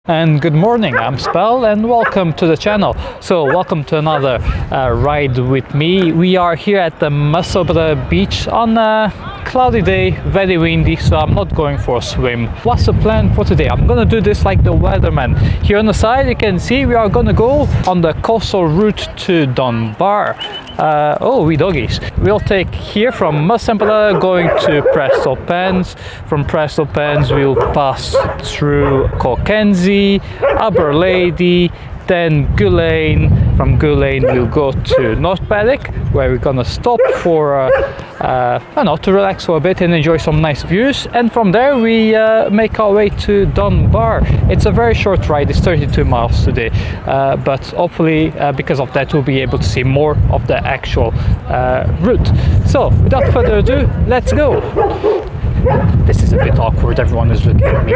And good morning, I'm Spell and welcome to the channel. So welcome to another ride with me. We are here at the Musselburgh beach on a cloudy day, very windy, so I'm not going for a swim. What's the plan for today? I'm gonna do this like the weatherman. Here on the side you can see we are gonna go on the coastal route to Dunbar. Oh, we doggies. We'll take here from Musselburgh going to Prestonpans. From Prestonpans we'll pass through Cockenzie, Aberlady, then Gullane. From Gullane we'll go to North Berwick, where we're gonna stop for to relax for a bit and enjoy some nice views, and from there we make our way to Dunbar. It's a very short ride, it's 32 miles today, but hopefully because of that we'll be able to see more of the actual route. So without further ado, let's go. This is a bit awkward, everyone is looking at me.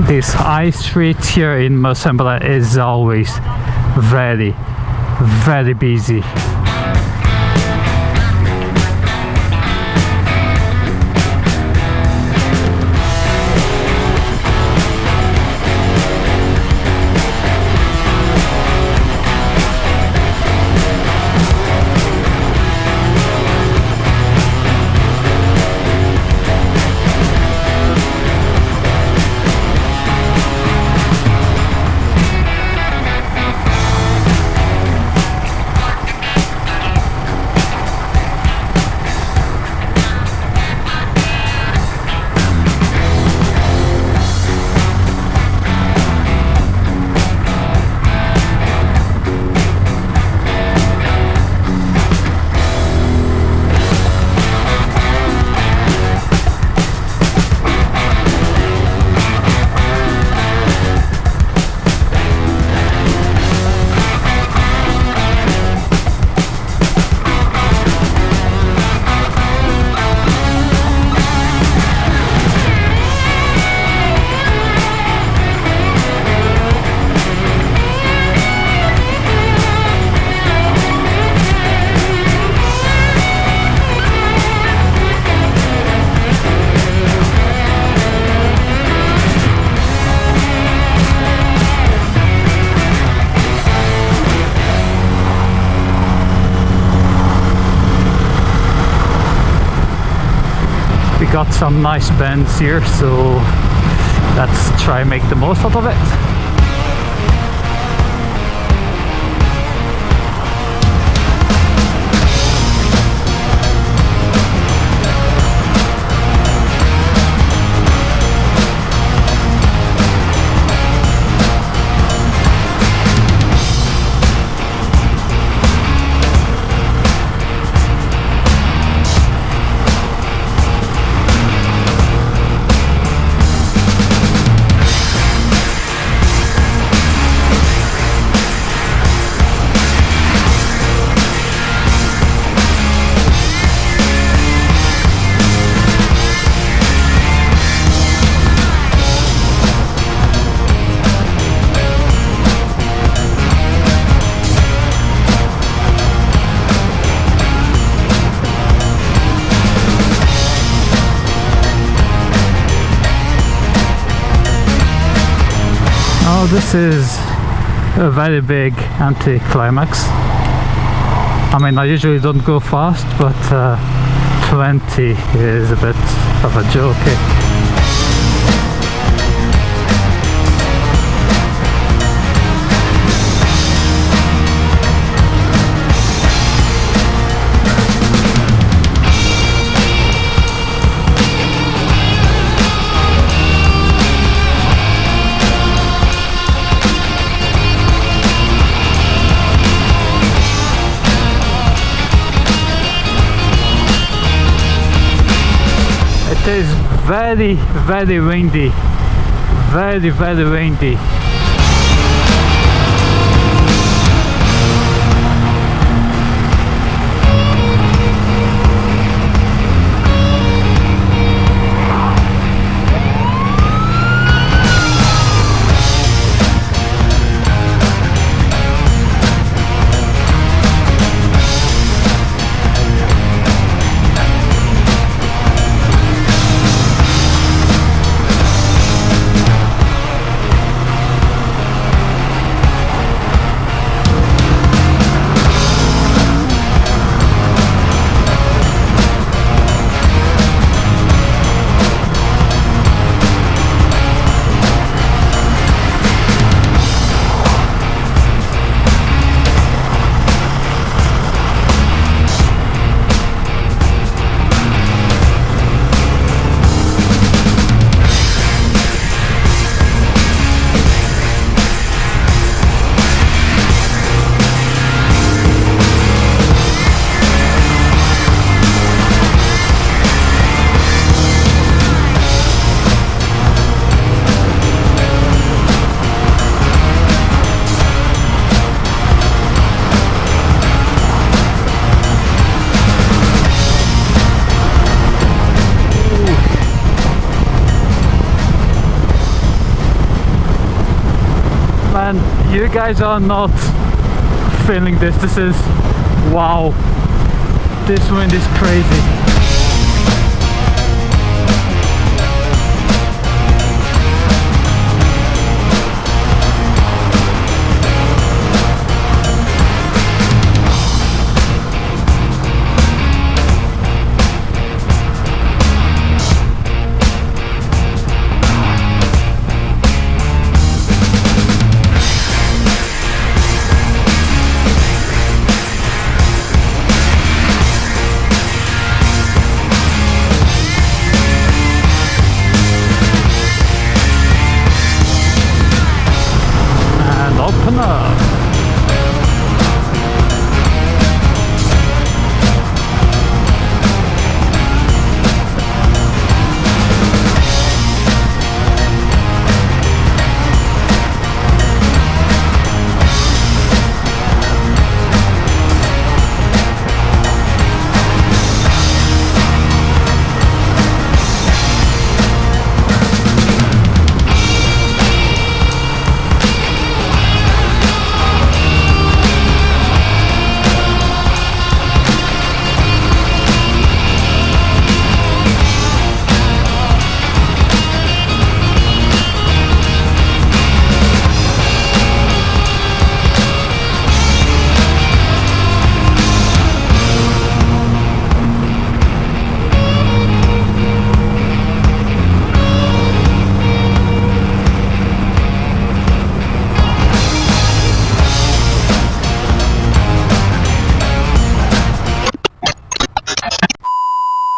This high street here in Musselburgh is always very busy. We got some nice bends here, so let's try and make the most out of it. Oh, this is a very big anti-climax. I mean, I usually don't go fast, but 20 is a bit of a joke. It is very windy, very windy. and you guys are not feeling this. This is, wow, this wind is crazy.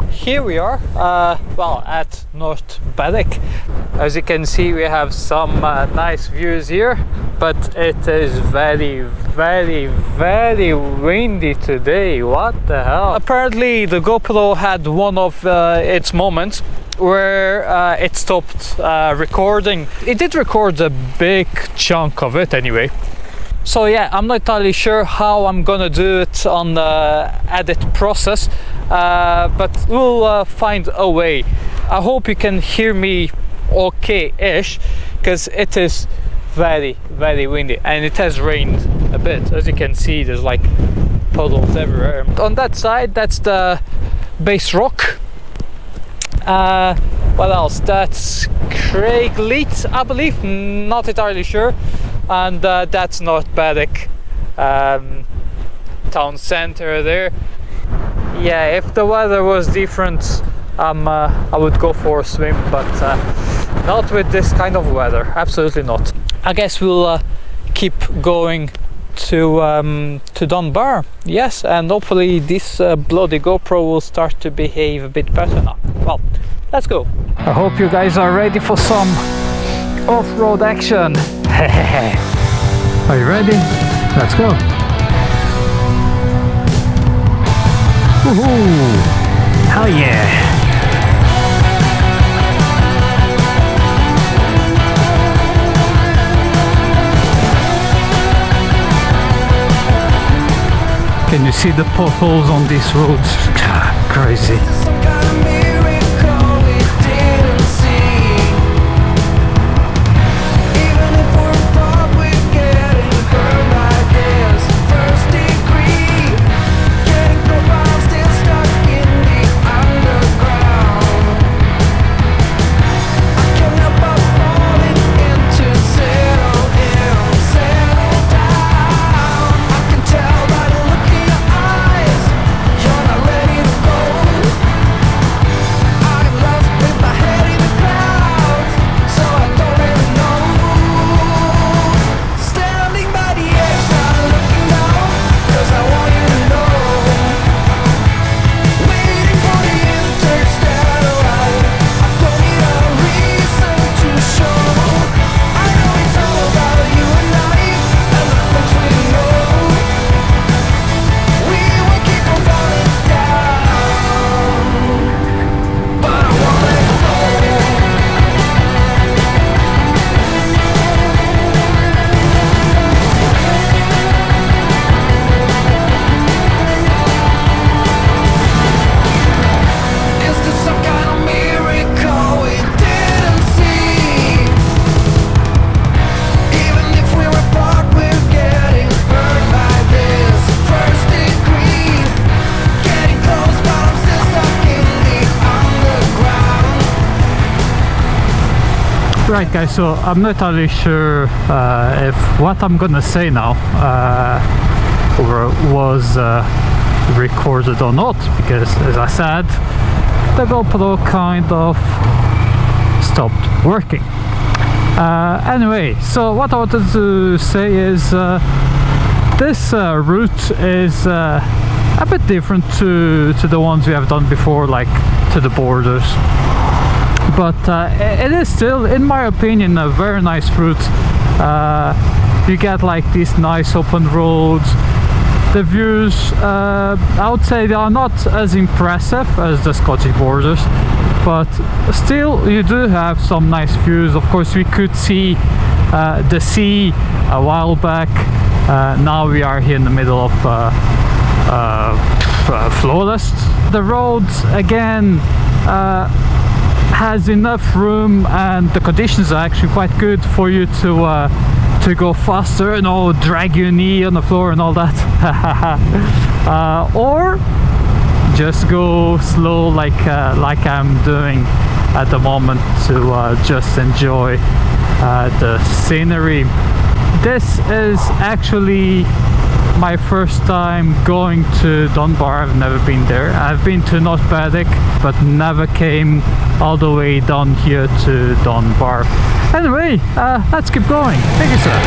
Here we are, well, at North Berwick. As you can see, we have some nice views here, but it is very, very, very windy today. What the hell? Apparently the GoPro had one of its moments where it stopped recording. It did record a big chunk of it anyway. So yeah, I'm not entirely sure how I'm gonna do it on the edit process, but we'll find a way. I hope you can hear me okay-ish, because it is very, very windy and it has rained a bit. As you can see, there's like puddles everywhere. On that side, that's the base rock. What else? That's Craigleith, I believe, not entirely sure. And that's North Berwick town center there. Yeah, if the weather was different, I would go for a swim, but not with this kind of weather. Absolutely not. I guess we'll keep going to Dunbar. Yes, and hopefully this bloody GoPro will start to behave a bit better now. Well, let's go. I hope you guys are ready for some off-road action. Are you ready? Let's go. Woohoo! Hell yeah! Can you see the potholes on these roads? Crazy. Right guys, so I'm not entirely sure if what I'm gonna say now was recorded or not, because as I said, the GoPro kind of stopped working. Anyway, so what I wanted to say is this route is a bit different to the ones we have done before, like to the borders, but it is still, in my opinion, a very nice route. You get like these nice open roads. The views, I would say they are not as impressive as the Scottish borders, but still you do have some nice views. Of course, we could see the sea a while back. Now we are here in the middle of flawless. The roads again has enough room, and the conditions are actually quite good for you to go faster, and drag your knee on the floor and all that. Or just go slow like I'm doing at the moment, to just enjoy the scenery. This is actually my first time going to Dunbar. I've never been there. I've been to North Berwick, but never came all the way down here to Dunbar. Anyway, let's keep going. Thank you, sir.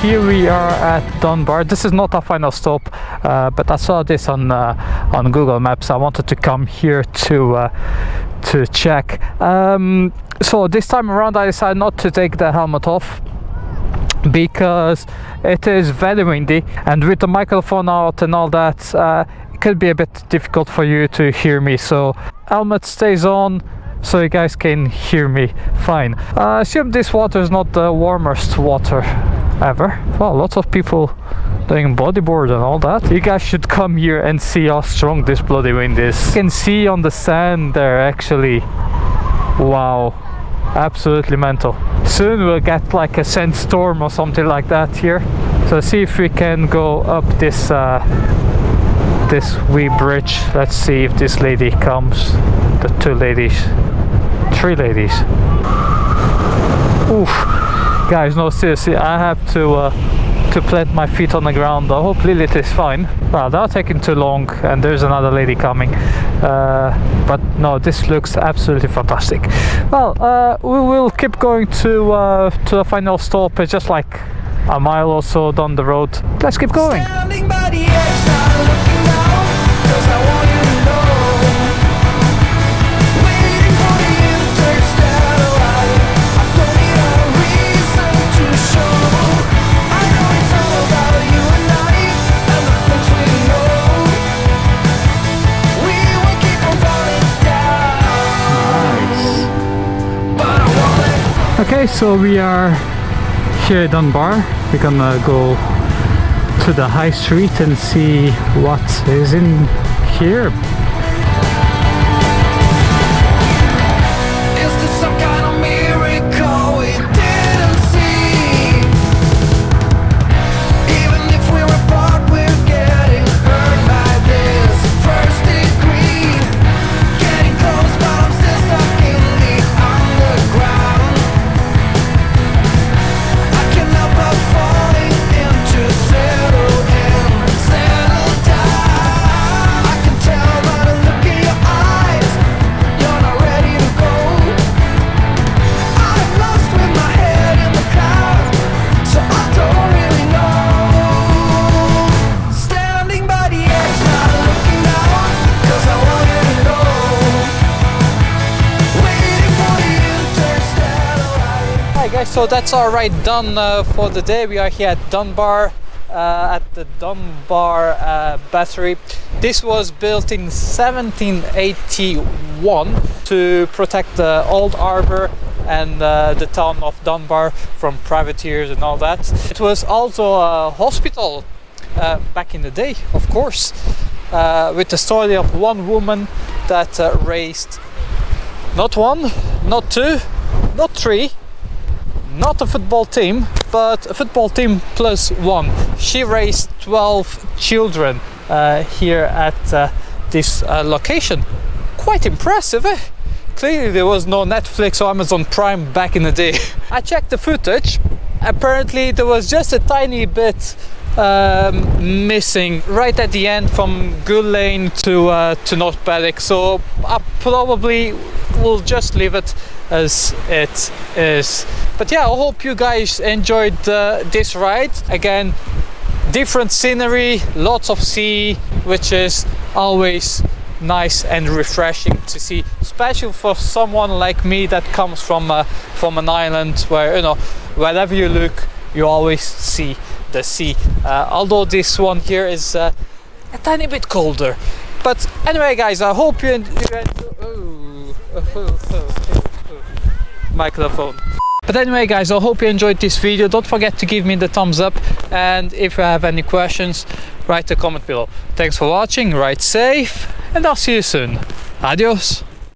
Here we are at Dunbar. This is not our final stop, but I saw this on Google Maps. I wanted to come here to check. So this time around I decided not to take the helmet off, because it is very windy, and with the microphone out and all that, it could be a bit difficult for you to hear me. So helmet stays on, so you guys can hear me fine. I assume this water is not the warmest water ever. Well, lots of people doing bodyboard and all that. You guys should come here and see how strong this bloody wind is. You can see on the sand there, actually. Wow, absolutely mental. Soon we'll get like a sandstorm or something like that here. So see if we can go up this this wee bridge. Let's see if this lady comes. The two ladies, three ladies. Oof. Guys, no, seriously, I have to plant my feet on the ground. I hope Lilith is fine. Well, they're taking too long, and there's another lady coming. But no, this looks absolutely fantastic. Well, we will keep going to the final stop. It's just like a mile or so down the road. Let's keep going. Standing by the edge, not looking down, 'cause I want you to know. Waiting for the interstate light. I don't need a reason to show. I know it's all about you and I, and the things we know. We will keep on falling down. Nice. But I want it. Okay, so we are here at Dunbar. We're gonna go to the high street and see what is in here. Is this some kind of miracle we didn't see? Even if we're apart, we're getting hurt by this first degree. Getting close, but I'm still stuck in the so that's our ride done for the day. We are here at Dunbar, at the Dunbar battery. This was built in 1781 to protect the old harbour and the town of Dunbar from privateers and all that. It was also a hospital back in the day, of course, with the story of one woman that raised not one, not two, not three, not a football team, but a football team plus one. She raised 12 children here at this location. Quite impressive, eh? Clearly there was no Netflix or Amazon Prime back in the day. I checked the footage. Apparently there was just a tiny bit missing right at the end from Gullane to North Berwick, so I probably will just leave it as it is. But yeah, I hope you guys enjoyed this ride. Again, different scenery, lots of sea, which is always nice and refreshing to see, especially for someone like me that comes from an island where, you know, wherever you look you always see the sea, although this one here is a tiny bit colder. But anyway guys, I hope you enjoyed microphone. But anyway guys, I hope you enjoyed this video. Don't forget to give me the thumbs up, and if you have any questions, write a comment below. Thanks for watching, ride safe, and I'll see you soon. Adios.